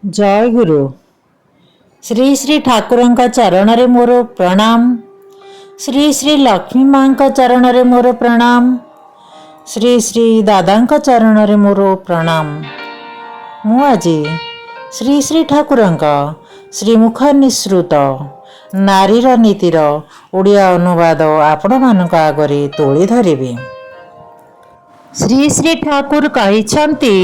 जय गुरु। श्री श्री ठाकुरंका चरण रे मोर प्रणाम। श्री श्री लक्ष्मी माँ चरण रे मोर प्रणाम। श्री श्री दादांका चरण रे मोर प्रणाम। मु आज श्री श्री ठाकुरंका श्रीमुख निसृत नारीर नीतिर ओडिया अनुवाद आपण मानक आगरे तोली धरिबे। श्री श्री ठाकुर कहिछंती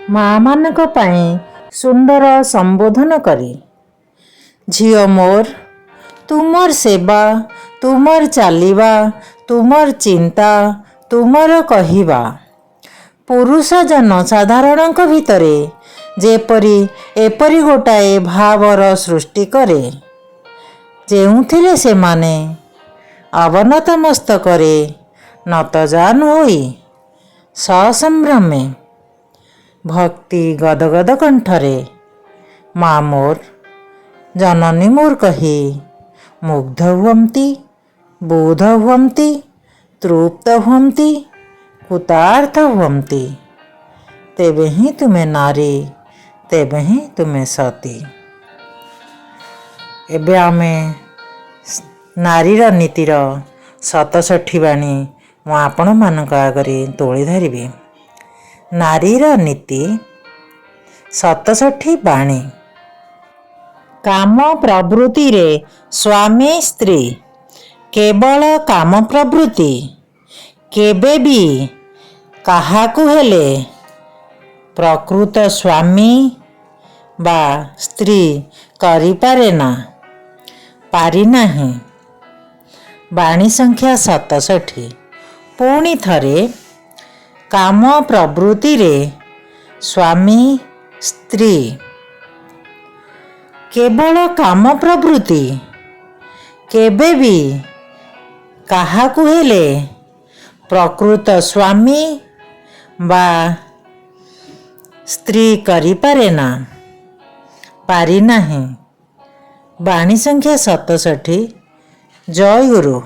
माँ मानक पाई सुंदर संबोधन करी, झियो मोर तुमर सेवा तुमर चालिबा तुमर चिंता तुमर कहिबा पुरुष जन साधारण भितरे जेपरी एपरी गोटाए भावर सृष्टि करे, जेउथिले से माने अवनत मस्तकरे नतजान होई ससंभ्रमे भक्ति गदगद कंठरे माँ मोर जननी मोर कही मुग्ध हुवंती बोध हुवंती तृप्त हुवंती कृतार्थ हुवंती, तेबे ही तुम्हें नारी तेबे ही तुम्हें सती। एबे आमे नारीर नीतिर 67 बाणी मु आपण मानक आगरे तोली धरिबे। नारीर नीति 67 बाणी। काम प्रवृत्ति रे स्वामी स्त्री केवल काम प्रवृत्ति केबे भी काहाकु हेले प्रकृत स्वामी बा स्त्री करि पारे ना पारि नाही। बाणी संख्या 67। पुणी थरे काम प्रवृत्ति रे स्वामी स्त्री केवल काम प्रवृत्ति केबे भी काहाकु हेले प्रकृत स्वामी बा स्त्री करि पारे ना पारि नाही। बाणी संख्या 67। जय गुरु।